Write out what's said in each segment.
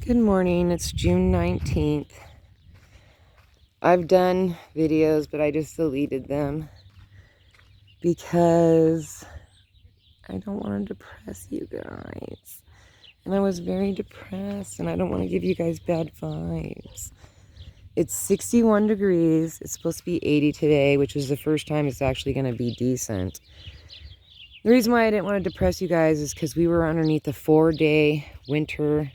Good morning, it's June 19th. I've done videos, but I just deleted them because I don't want to depress you guys. And I was very depressed, and I don't want to give you guys bad vibes. It's 61 degrees. It's supposed to be 80 today, which is the first time it's actually going to be decent. The reason why I didn't want to depress you guys is because we were underneath a 4-day winter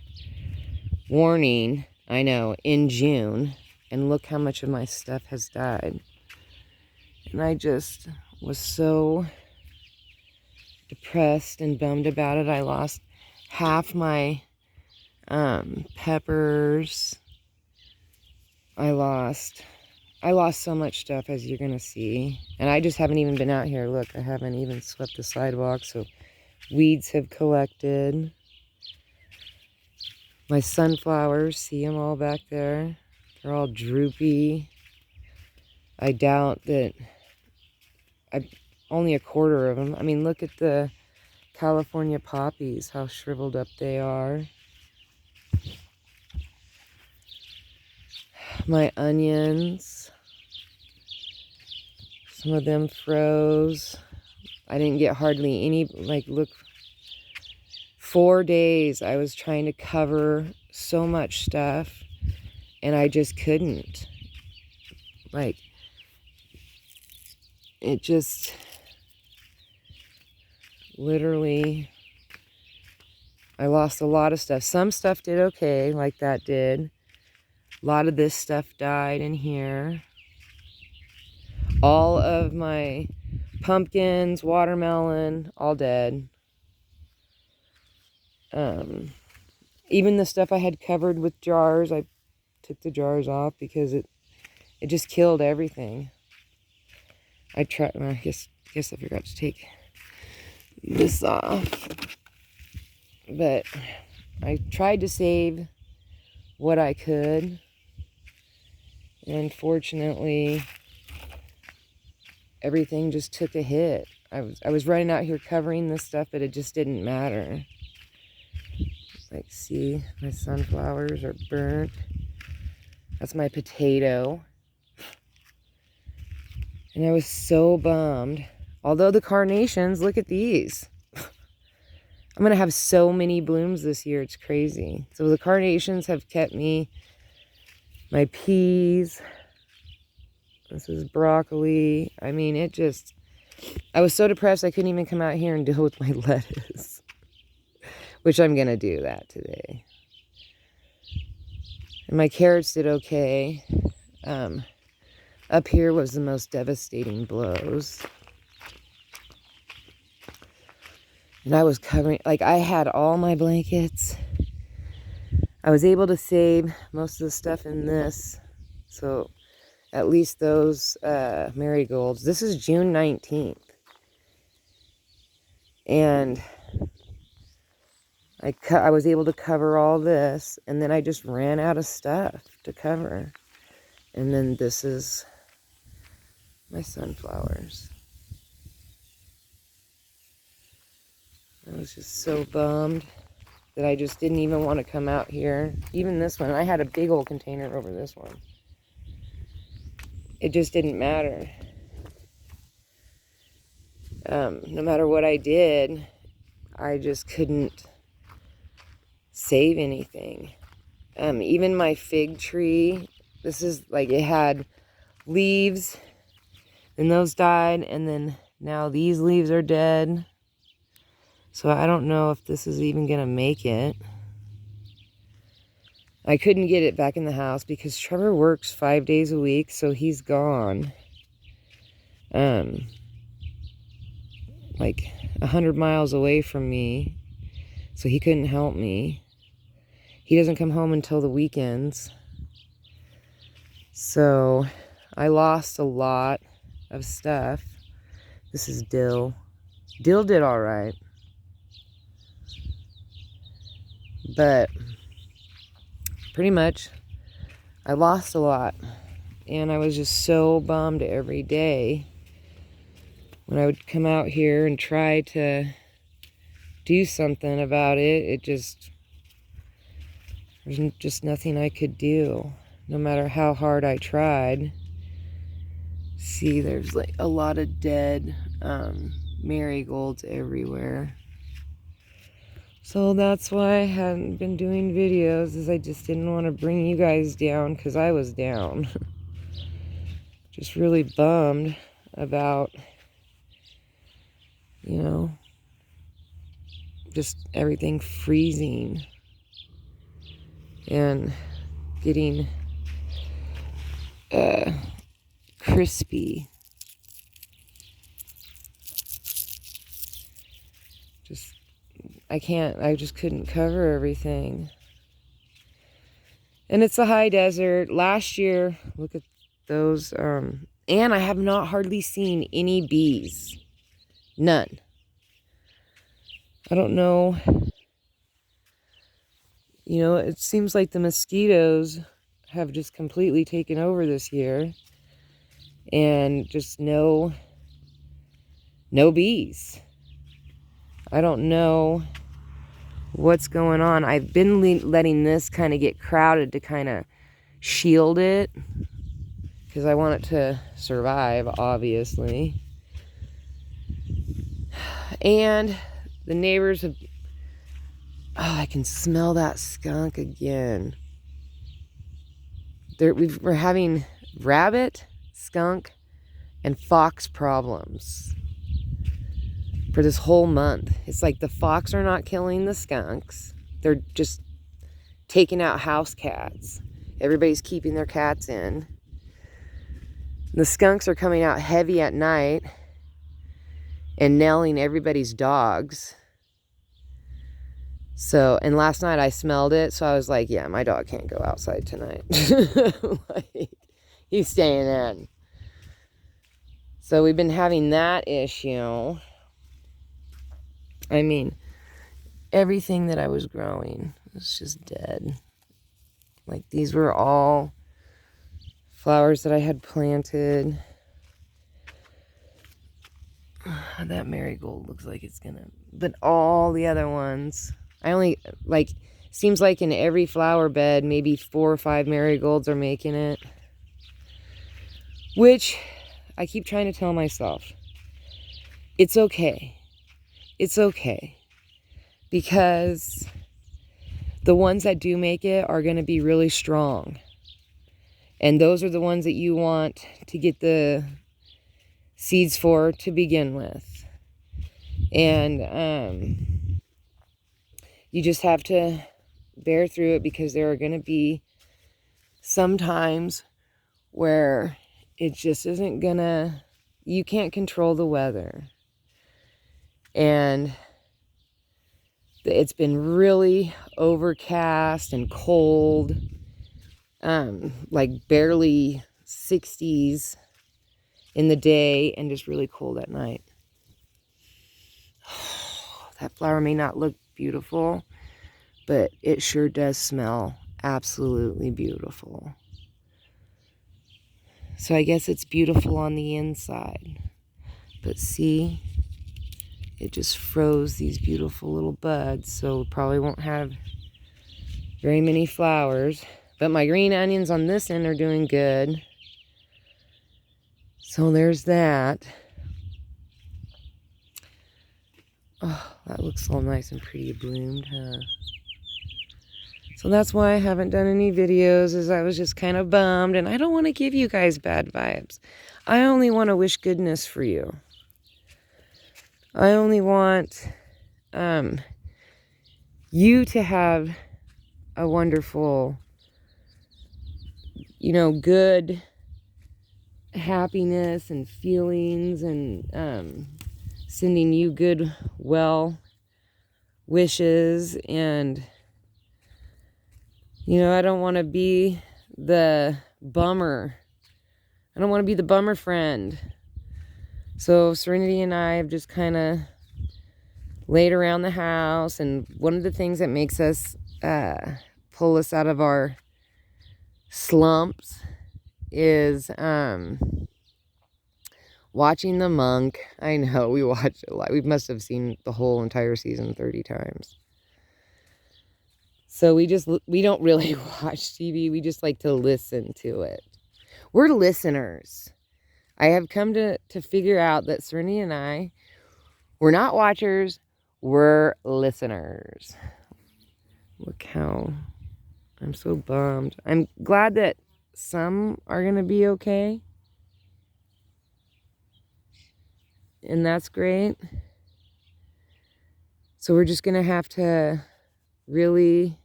warning, I know, in June. And look how much of my stuff has died. And I just was so depressed and bummed about it. I lost half my peppers. I lost so much stuff, as you're gonna see. And I just haven't even been out here. Look, I haven't even swept the sidewalk, so weeds have collected. My sunflowers, see them all back there? They're all droopy. I doubt that only a quarter of them. I mean, look at the California poppies, how shriveled up they are. My onions, some of them froze. I didn't get hardly any, like, look, 4 days I was trying to cover so much stuff, and I just couldn't. Like, it just literally, I lost a lot of stuff. Some stuff did okay, like that did. A lot of this stuff died in here. All of my pumpkins, watermelon, all dead. Even the stuff I had covered with jars, I took the jars off because it just killed everything. I tried, well, I guess I forgot to take this off. But I tried to save what I could. And unfortunately, everything just took a hit. I was running out here covering this stuff, but it just didn't matter. Like, see, my sunflowers are burnt. That's my potato. And I was so bummed. Although the carnations, look at these. I'm going to have so many blooms this year. It's crazy. So the carnations have kept me. My peas. This is broccoli. I mean, it just... I was so depressed I couldn't even come out here and deal with my lettuce. Which I'm going to do that today. And my carrots did okay. Up here was the most devastating blows. And I was covering, like, I had all my blankets. I was able to save most of the stuff in this. So at least those marigolds. This is June 19th. And I was able to cover all this. And then I just ran out of stuff to cover. And then this is my sunflowers. I was just so bummed that I just didn't even want to come out here. Even this one, I had a big old container over this one. It just didn't matter. No matter what I did, I just couldn't save anything. Even my fig tree, this is like, it had leaves, and those died, and then now these leaves are dead. So I don't know if this is even going to make it. I couldn't get it back in the house because Trevor works 5 days a week, so he's gone. Like 100 miles away from me, so he couldn't help me. He doesn't come home until the weekends. So I lost a lot of stuff. This is dill. Dill did all right. But pretty much, I lost a lot. And I was just so bummed every day when I would come out here and try to do something about it. It just There's just nothing I could do, no matter how hard I tried. See, there's like a lot of dead marigolds everywhere. So that's why I hadn't been doing videos, is I just didn't want to bring you guys down, because I was down. Just really bummed about, you know, just everything freezing and getting crispy. I just couldn't cover everything. And it's a high desert. Last year, look at those, and I have not hardly seen any bees. None. I don't know. You know, it seems like the mosquitoes have just completely taken over this year. And just no bees. I don't know what's going on. I've been letting this kind of get crowded to kind of shield it, because I want it to survive, obviously. And the neighbors have... Oh, I can smell that skunk again. We're having rabbit, skunk, and fox problems for this whole month. It's like the fox are not killing the skunks. They're just taking out house cats. Everybody's keeping their cats in. The skunks are coming out heavy at night and nailing everybody's dogs. So, and last night I smelled it, so I was like, yeah, my dog can't go outside tonight. Like, he's staying in. So we've been having that issue. I mean, everything that I was growing was just dead. Like, these were all flowers that I had planted. That marigold looks like it's gonna... But all the other ones... I only, like, seems like in every flower bed, maybe 4 or 5 marigolds are making it. Which, I keep trying to tell myself, it's okay. It's okay. Because the ones that do make it are going to be really strong. And those are the ones that you want to get the seeds for to begin with. And, you just have to bear through it, because there are going to be some times where it just isn't gonna... You can't control the weather. And it's been really overcast and cold. Like barely 60s in the day and just really cold at night. That flower may not look beautiful, but it sure does smell absolutely beautiful. So I guess it's beautiful on the inside. But see, it just froze these beautiful little buds, so probably won't have very many flowers. But my green onions on this end are doing good. So there's that. Oh, that looks all nice and pretty bloomed, huh? So that's why I haven't done any videos, is I was just kind of bummed, and I don't want to give you guys bad vibes. I only want to wish goodness for you. I only want you to have a wonderful, you know, good happiness and feelings, and sending you good, well wishes. And, you know, I don't want to be the bummer. I don't want to be the bummer friend. So Serenity and I have just kind of laid around the house, and one of the things that makes us pull us out of our slumps is watching The Monk. I know, we watch a lot. We must have seen the whole entire season 30 times. So we don't really watch TV. We just like to listen to it. We're listeners. I have come to figure out that Serenity and I, we're not watchers, we're listeners. Look how I'm so bummed. I'm glad that some are going to be okay. And that's great. So we're just going to have to really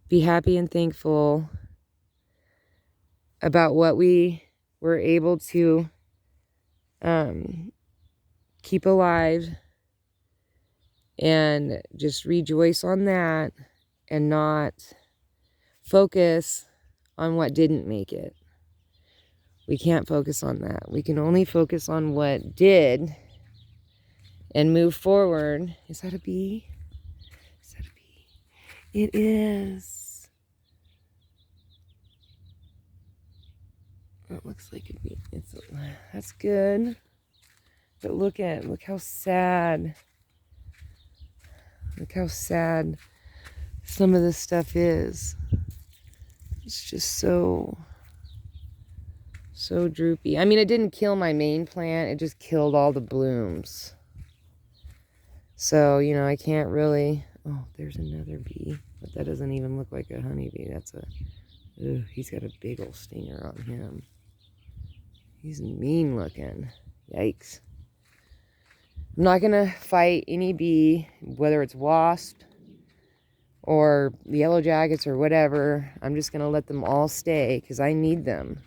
be happy and thankful about what we were able to keep alive, and just rejoice on that and not focus on what didn't make it. We can't focus on that. We can only focus on what did and move forward. Is that a bee? Is that a bee? It is. It looks like a bee. That's good. But look how sad. Look how sad some of this stuff is. It's just so droopy. I mean, it didn't kill my main plant. It just killed all the blooms. So, I can't really... Oh, there's another bee. But that doesn't even look like a honeybee. He's got a big old stinger on him. He's mean looking. Yikes. I'm not going to fight any bee, whether it's wasp or the yellow jackets or whatever. I'm just going to let them all stay because I need them.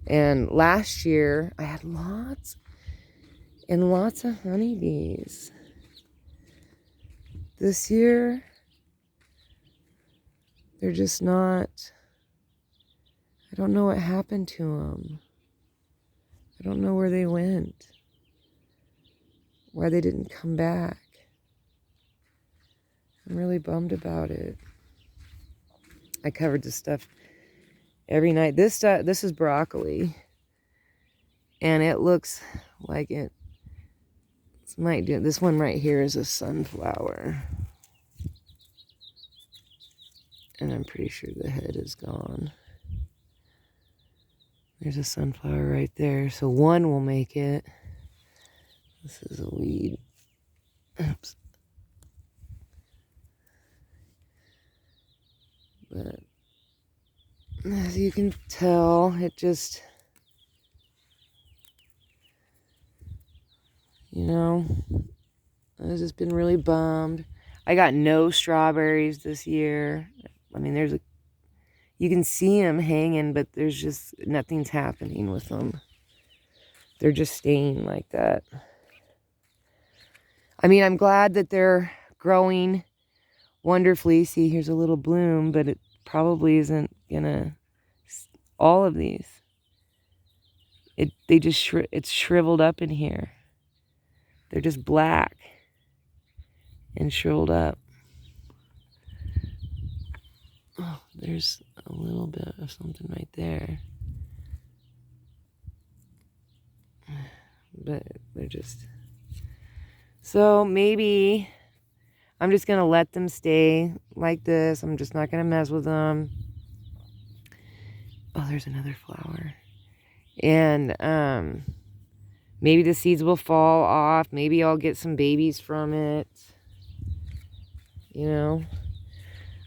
And last year, I had lots and lots of honeybees. This year, they're just not... I don't know what happened to them. I don't know where they went. Why they didn't come back. I'm really bummed about it. I covered this stuff every night. This is broccoli. And it looks like it might do. This one right here is a sunflower. And I'm pretty sure the head is gone. There's a sunflower right there. So one will make it. This is a weed. Oops. But as you can tell, it just, I've just been really bummed. I got no strawberries this year. I mean, you can see them hanging, but there's just nothing's happening with them. They're just staying like that. I mean, I'm glad that they're growing wonderfully. See, here's a little bloom, but it probably isn't gonna... All of these. It's shriveled up in here. They're just black and shriveled up. Oh, there's a little bit of something right there. But they're just... So maybe I'm just going to let them stay like this. I'm just not going to mess with them. Oh, there's another flower. And maybe the seeds will fall off. Maybe I'll get some babies from it.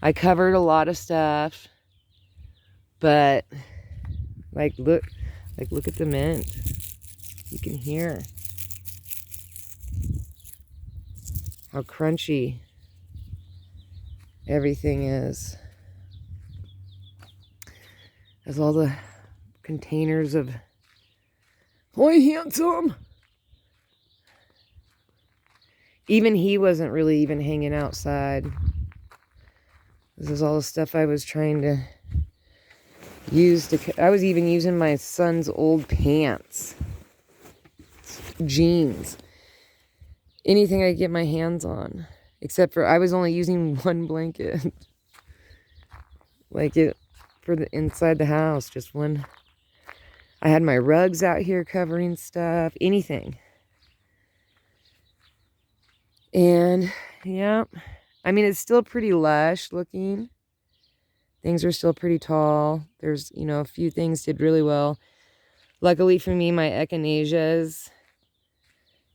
I covered a lot of stuff. But look at the mint. You can hear how crunchy everything is. There's all the containers of... Boy, handsome! Even he wasn't really even hanging outside. This is all the stuff I was trying to use. I was even using my son's old pants. Jeans. Anything I could get my hands on. Except for I was only using one blanket. For the inside the house. Just one. I had my rugs out here covering stuff. Anything. And, yeah. I mean, it's still pretty lush looking. Things are still pretty tall. There's, you know, a few things did really well. Luckily for me, my echinaceas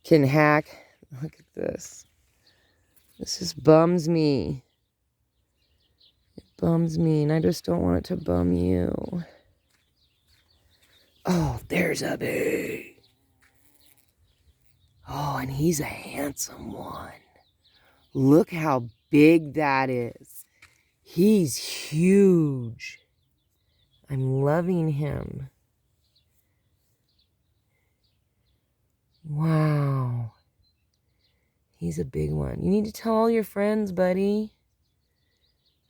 can hack. Look at this. This just bums me. It bums me, and I just don't want it to bum you. Oh, there's a bee. Oh, and he's a handsome one. Look how big that is. He's huge. I'm loving him. Wow. He's a big one. You need to tell all your friends, buddy.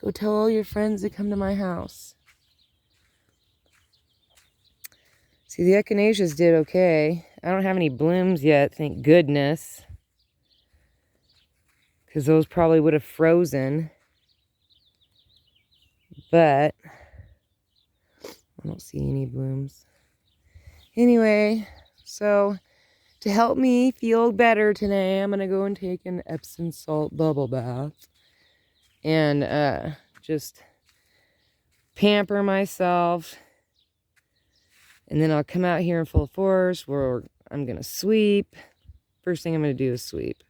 Go tell all your friends to come to my house. See, the echinaceas did okay. I don't have any blooms yet, thank goodness. Because those probably would have frozen. But I don't see any blooms. Anyway, so to help me feel better today, I'm going to go and take an Epsom salt bubble bath. And just pamper myself. And then I'll come out here in full force where I'm going to sweep. First thing I'm going to do is sweep.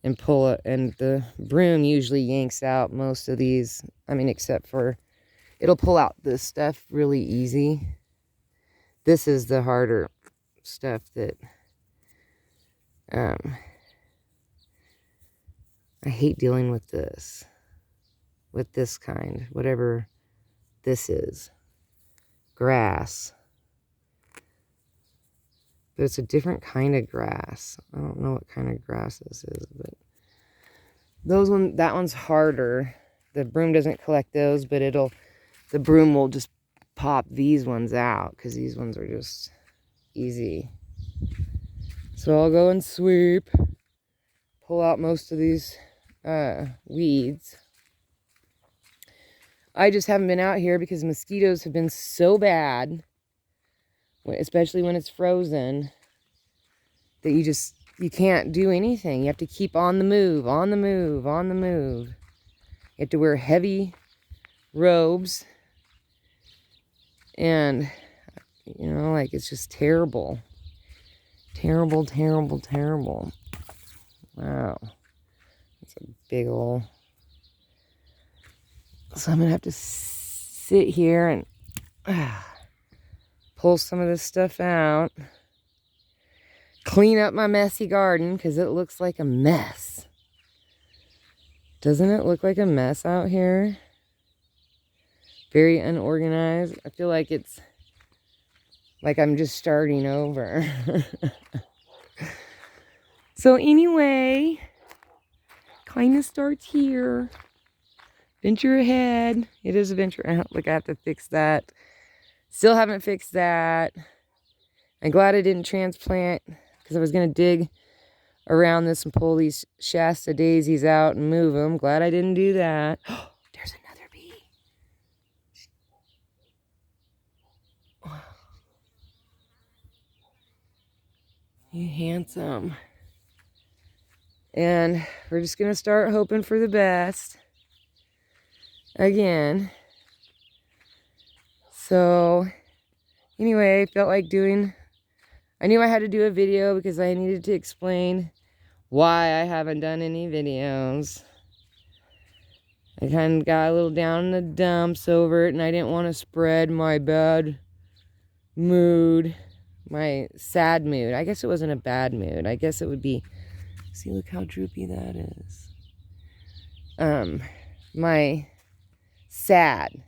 And pull it. And the broom usually yanks out most of these. I mean, except for, it'll pull out this stuff really easy. This is the harder stuff that, I hate dealing with this. With this kind. Whatever this is. Grass. But it's a different kind of grass. I don't know what kind of grass this is, but that one's harder. The broom doesn't collect those, but the broom will just pop these ones out because these ones are just easy. So I'll go and sweep, pull out most of these weeds. I just haven't been out here because mosquitoes have been so bad, especially when it's frozen, that you can't do anything. You have to keep on the move, on the move, on the move. You have to wear heavy robes. And, you know, like, it's just terrible. Terrible, terrible, terrible. Wow. It's a big ol'... So I'm going to have to sit here and pull some of this stuff out. Clean up my messy garden because it looks like a mess. Doesn't it look like a mess out here? Very unorganized. I feel like it's like I'm just starting over. So anyway, kind of starts here. Venture ahead. It is a venture out. Like, I have to fix that. Still haven't fixed that. I'm glad I didn't transplant because I was going to dig around this and pull these Shasta daisies out and move them. Glad I didn't do that. Oh, there's another bee. You handsome. And we're just going to start hoping for the best. Again. So, anyway, I felt like I knew I had to do a video because I needed to explain why I haven't done any videos. I kind of got a little down in the dumps over it, and I didn't want to spread my bad mood, my sad mood. I guess it wasn't a bad mood. I guess it would be, see, look how droopy that is. My sad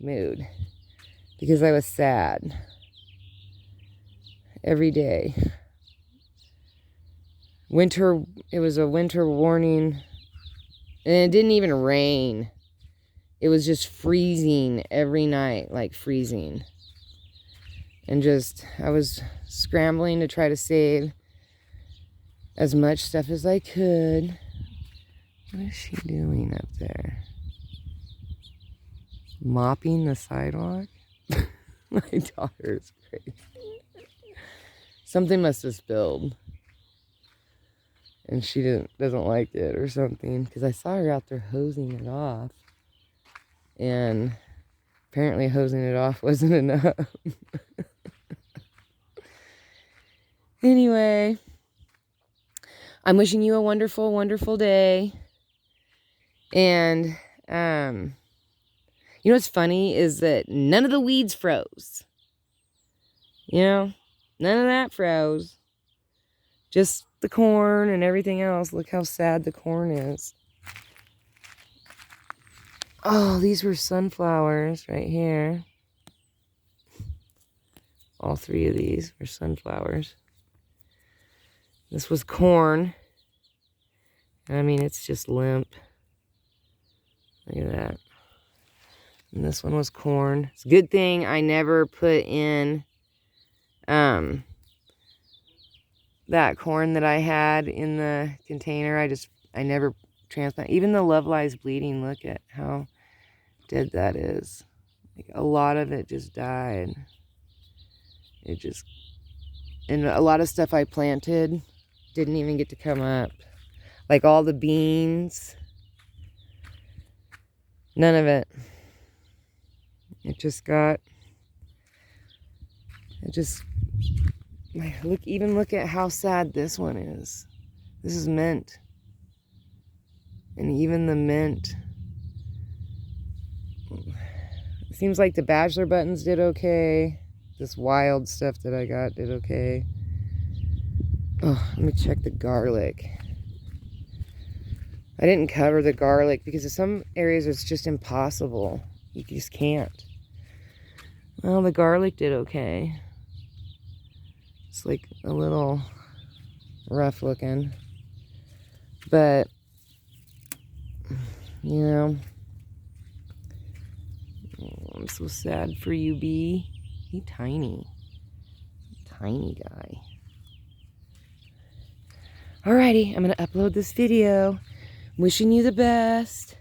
mood, because I was sad every day. It was a winter warning, and it didn't even rain. It was just freezing every night, like freezing. And I was scrambling to try to save as much stuff as I could. What is she doing up there? Mopping the sidewalk? My daughter is crazy. Something must have spilled. And she doesn't like it or something, because I saw her out there hosing it off. And apparently hosing it off wasn't enough. Anyway, I'm wishing you a wonderful, wonderful day. And, you know what's funny is that none of the weeds froze. You know, none of that froze. Just the corn and everything else. Look how sad the corn is. Oh, these were sunflowers right here. All three of these were sunflowers. This was corn. I mean, it's just limp. Look at that. And this one was corn. It's a good thing I never put in that corn that I had in the container. I never transplant. Even the Love Lies Bleeding, look at how dead that is. Like, a lot of it just died. And a lot of stuff I planted didn't even get to come up. Like all the beans. None of it. Look at how sad this one is. This is mint. And even the mint. It seems like the bachelor buttons did okay. This wild stuff that I got did okay. Oh, let me check the garlic. I didn't cover the garlic because in some areas it's just impossible. You just can't. Well, the garlic did okay. It's like a little rough looking. But, you know, I'm so sad for you, Bee. He's tiny. Tiny guy. Alrighty, I'm going to upload this video. Wishing you the best.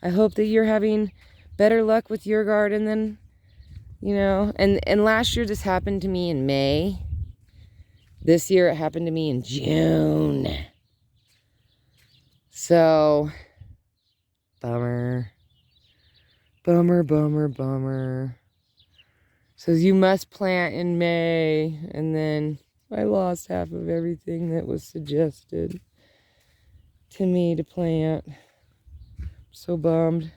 I hope that you're having better luck with your garden than, you know. And last year this happened to me in May. This year it happened to me in June. So, bummer. Bummer, bummer, bummer. Says you must plant in May. And then I lost half of everything that was suggested to me to plant. So bummed.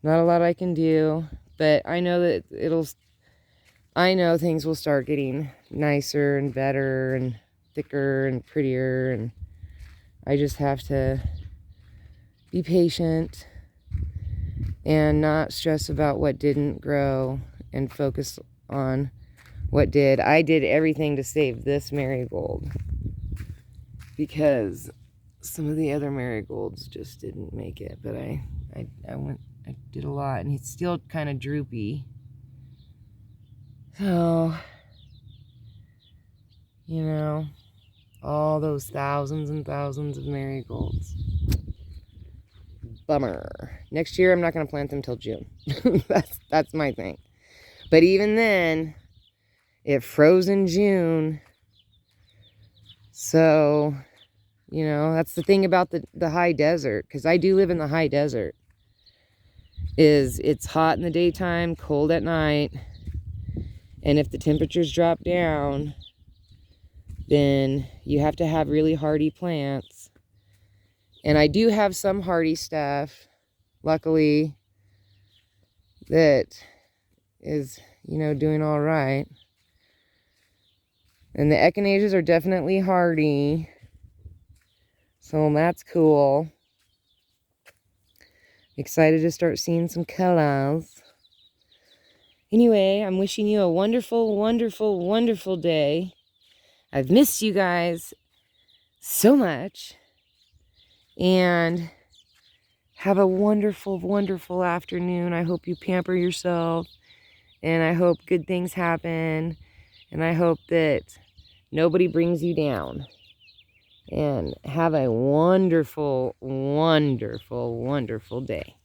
Not a lot I can do, but I know that I know things will start getting nicer and better and thicker and prettier, and I just have to be patient and not stress about what didn't grow and focus on what did. I did everything to save this marigold because some of the other marigolds just didn't make it, but I did a lot, and he's still kind of droopy. So, you know, all those thousands and thousands of marigolds. Bummer. Next year I'm not going to plant them till June. that's my thing. But even then, it froze in June. So, you know, that's the thing about the high desert, because I do live in the high desert, is it's hot in the daytime, cold at night, and if the temperatures drop down, then you have to have really hardy plants. And I do have some hardy stuff, luckily, that is, you know, doing all right. And the echinaceas are definitely hardy. So that's cool. Excited to start seeing some colors. Anyway, I'm wishing you a wonderful, wonderful, wonderful day. I've missed you guys so much. And have a wonderful, wonderful afternoon. I hope you pamper yourself. And I hope good things happen. And I hope that nobody brings you down. And have a wonderful, wonderful, wonderful day.